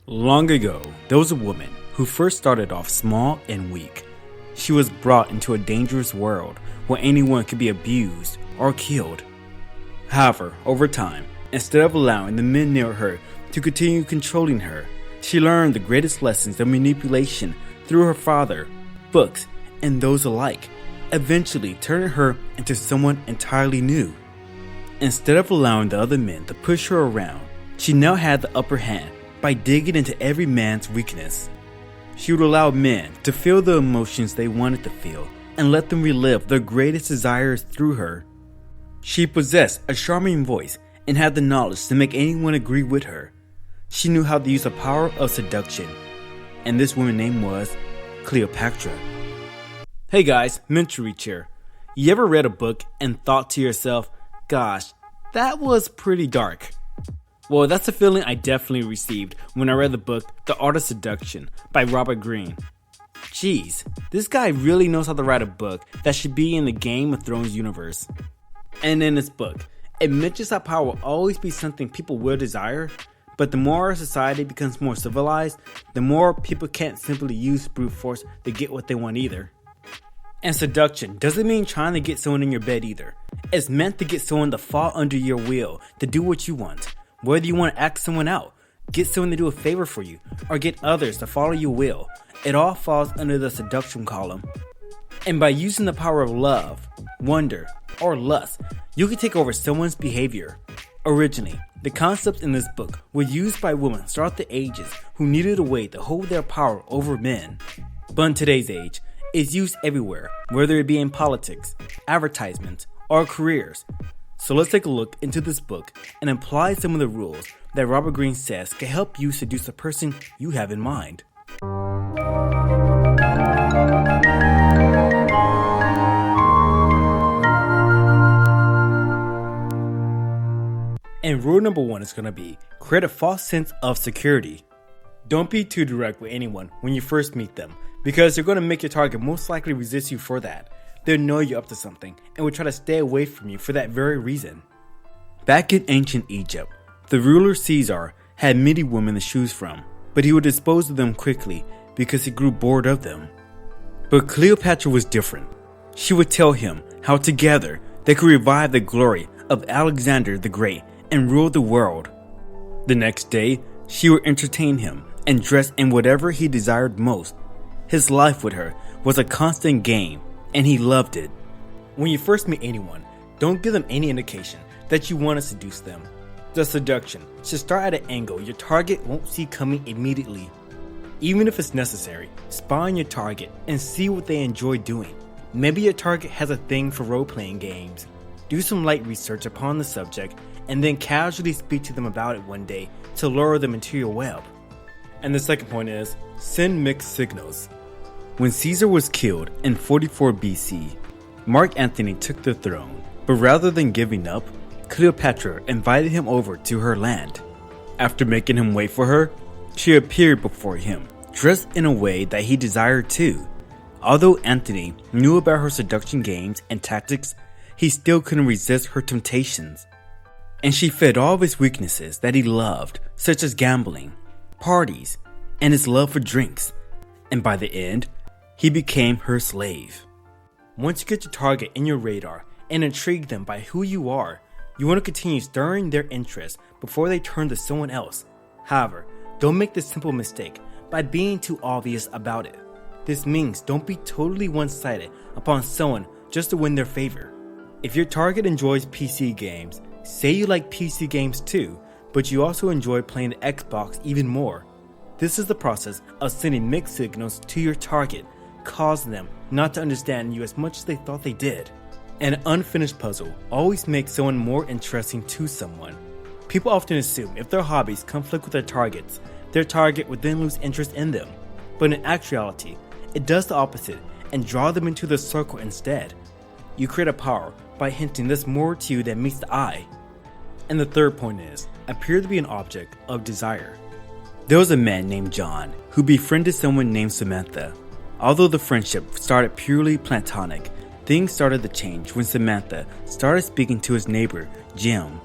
Long ago, there was a woman who first started off small and weak. She was brought into a dangerous world where anyone could be abused or killed. However, over time, instead of allowing the men near her to continue controlling her, she learned the greatest lessons of manipulation through her father, books, and those alike, eventually turning her into someone entirely new. Instead of allowing the other men to push her around, she now had the upper hand by digging into every man's weakness. She would allow men to feel the emotions they wanted to feel and let them relive their greatest desires through her. She possessed a charming voice and had the knowledge to make anyone agree with her. She knew how to use the power of seduction, and this woman's name was Cleopatra. Hey guys, MentalReach here. You ever read a book and thought to yourself, gosh, that was pretty dark? Well, that's a feeling I definitely received when I read the book The Art of Seduction by Robert Greene. Jeez, this guy really knows how to write a book that should be in the Game of Thrones universe. And in this book, it mentions how power will always be something people will desire, but the more our society becomes more civilized, the more people can't simply use brute force to get what they want either. And seduction doesn't mean trying to get someone in your bed either. It's meant to get someone to fall under your will to do what you want. Whether you want to ask someone out, get someone to do a favor for you, or get others to follow your will, it all falls under the seduction column. And by using the power of love, wonder, or lust, you can take over someone's behavior. Originally, the concepts in this book were used by women throughout the ages who needed a way to hold their power over men. But in today's age, it's used everywhere, whether it be in politics, advertisements, or careers. So let's take a look into this book and apply some of the rules that Robert Greene says can help you seduce the person you have in mind. And rule number 1 is going to be, create a false sense of security. Don't be too direct with anyone when you first meet them, because they're going to make your target most likely resist you for that. They'll know you're up to something and will try to stay away from you for that very reason. Back in ancient Egypt, the ruler Caesar had many women to choose from, but he would dispose of them quickly because he grew bored of them. But Cleopatra was different. She would tell him how together they could revive the glory of Alexander the Great and rule the world. The next day, she would entertain him and dress in whatever he desired most. His life with her was a constant game, and he loved it. When you first meet anyone, don't give them any indication that you want to seduce them. The seduction should start at an angle your target won't see coming immediately. Even if it's necessary, spy on your target and see what they enjoy doing. Maybe your target has a thing for role-playing games. Do some light research upon the subject and then casually speak to them about it one day to lure them into your web. And the second point is, send mixed signals. When Caesar was killed in 44 BC, Mark Antony took the throne, but rather than giving up, Cleopatra invited him over to her land. After making him wait for her, she appeared before him, dressed in a way that he desired too. Although Antony knew about her seduction games and tactics, he still couldn't resist her temptations. And she fed all of his weaknesses that he loved, such as gambling, parties, and his love for drinks. And by the end, he became her slave. Once you get your target in your radar and intrigue them by who you are, you want to continue stirring their interest before they turn to someone else. However, don't make this simple mistake by being too obvious about it. This means don't be totally one-sided upon someone just to win their favor. If your target enjoys PC games, say you like PC games too, but you also enjoy playing the Xbox even more. This is the process of sending mixed signals to your target, causing them not to understand you as much as they thought they did. An unfinished puzzle always makes someone more interesting to someone. People often assume if their hobbies conflict with their target would then lose interest in them. But in actuality, it does the opposite and draw them into the circle instead. You create a power by hinting there's more to you than meets the eye. And the third point is, appear to be an object of desire. There was a man named John who befriended someone named Samantha. Although the friendship started purely platonic, things started to change when Samantha started speaking to his neighbor, Jim.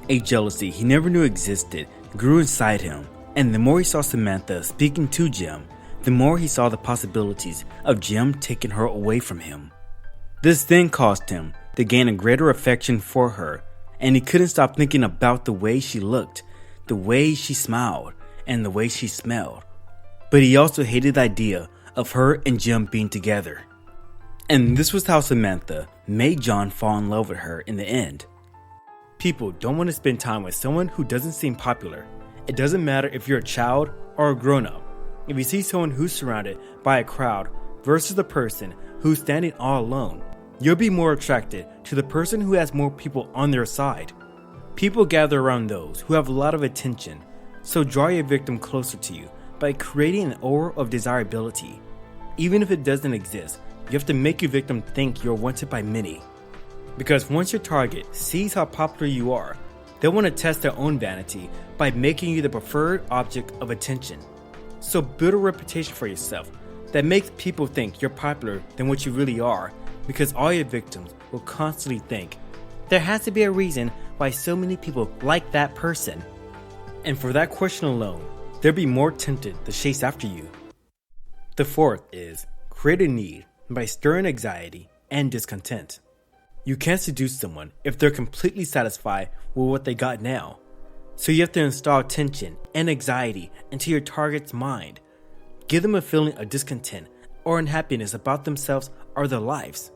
A jealousy he never knew existed grew inside him, And the more he saw Samantha speaking to Jim, the more he saw the possibilities of Jim taking her away from him. This then caused him to gain a greater affection for her, and he couldn't stop thinking about the way she looked, the way she smiled, and the way she smelled. But he also hated the idea of her and Jim being together. And this was how Samantha made John fall in love with her in the end. People don't want to spend time with someone who doesn't seem popular. It doesn't matter if you're a child or a grown-up. If you see someone who's surrounded by a crowd versus the person who's standing all alone, you'll be more attracted to the person who has more people on their side. People gather around those who have a lot of attention, so draw your victim closer to you by creating an aura of desirability. Even if it doesn't exist, you have to make your victim think you're wanted by many. Because once your target sees how popular you are, they'll want to test their own vanity by making you the preferred object of attention. So build a reputation for yourself that makes people think you're popular than what you really are, because all your victims will constantly think, there has to be a reason why so many people like that person. And for that question alone, they'll be more tempted to chase after you. The fourth is create a need by stirring anxiety and discontent. You can't seduce someone if they're completely satisfied with what they got now. So you have to install tension and anxiety into your target's mind. Give them a feeling of discontent or unhappiness about themselves or their lives.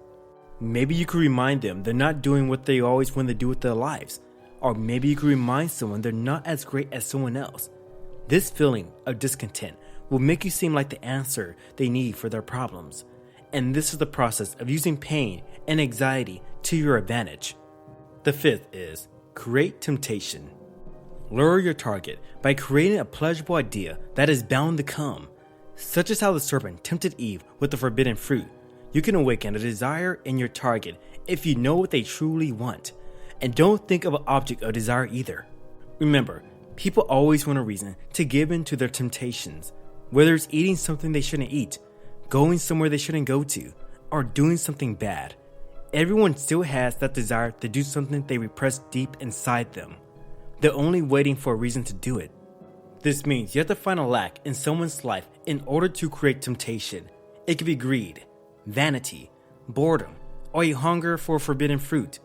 Maybe you could remind them they're not doing what they always want to do with their lives. Or maybe you could remind someone they're not as great as someone else. This feeling of discontent will make you seem like the answer they need for their problems. And this is the process of using pain and anxiety to your advantage. The fifth is create temptation. Lure your target by creating a pleasurable idea that is bound to come. Such as how the serpent tempted Eve with the forbidden fruit. You can awaken a desire in your target if you know what they truly want. And don't think of an object of desire either. Remember, people always want a reason to give in to their temptations. Whether it's eating something they shouldn't eat, going somewhere they shouldn't go to, or doing something bad. Everyone still has that desire to do something they repress deep inside them. They're only waiting for a reason to do it. This means you have to find a lack in someone's life in order to create temptation. It could be greed, vanity, boredom, or a hunger for forbidden fruit.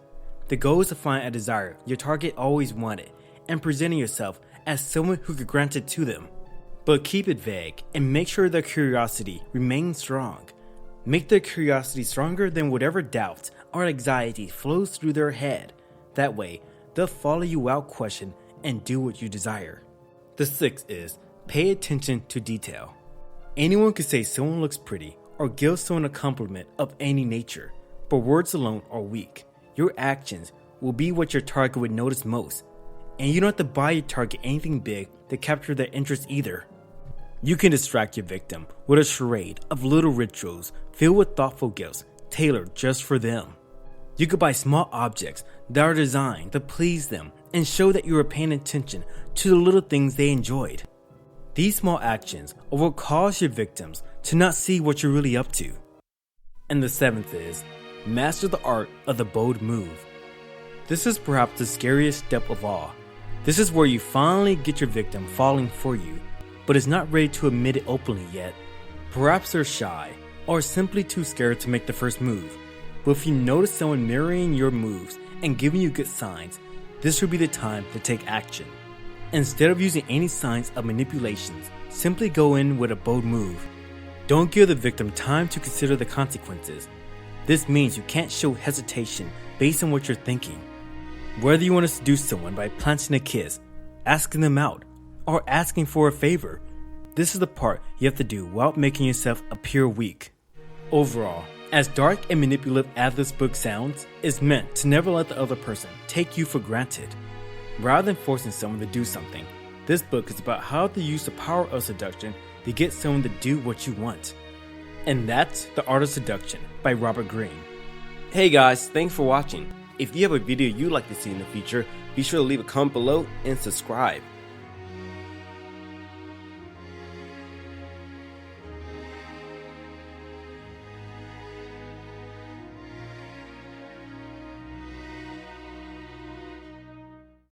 The goal is to find a desire your target always wanted and presenting yourself as someone who could grant it to them. But keep it vague and make sure their curiosity remains strong. Make their curiosity stronger than whatever doubts or anxiety flows through their head. That way, they'll follow you without question and do what you desire. The sixth is pay attention to detail. Anyone could say someone looks pretty or give someone a compliment of any nature, but words alone are weak. Your actions will be what your target would notice most, and you don't have to buy your target anything big to capture their interest either. You can distract your victim with a charade of little rituals filled with thoughtful gifts tailored just for them. You could buy small objects that are designed to please them and show that you are paying attention to the little things they enjoyed. These small actions will cause your victims to not see what you're really up to. And the seventh is master the art of the bold move. This is perhaps the scariest step of all. This is where you finally get your victim falling for you, but is not ready to admit it openly yet. Perhaps they're shy or simply too scared to make the first move. But if you notice someone mirroring your moves and giving you good signs, this would be the time to take action. Instead of using any signs of manipulations, simply go in with a bold move. Don't give the victim time to consider the consequences. This means you can't show hesitation based on what you're thinking. Whether you want to seduce someone by planting a kiss, asking them out, or asking for a favor, this is the part you have to do without making yourself appear weak. Overall, as dark and manipulative as this book sounds, it's meant to never let the other person take you for granted. Rather than forcing someone to do something, this book is about how to use the power of seduction to get someone to do what you want. And that's The Art of Seduction by Robert Greene. Hey guys, thanks for watching. If you have a video you'd like to see in the future, be sure to leave a comment below and subscribe.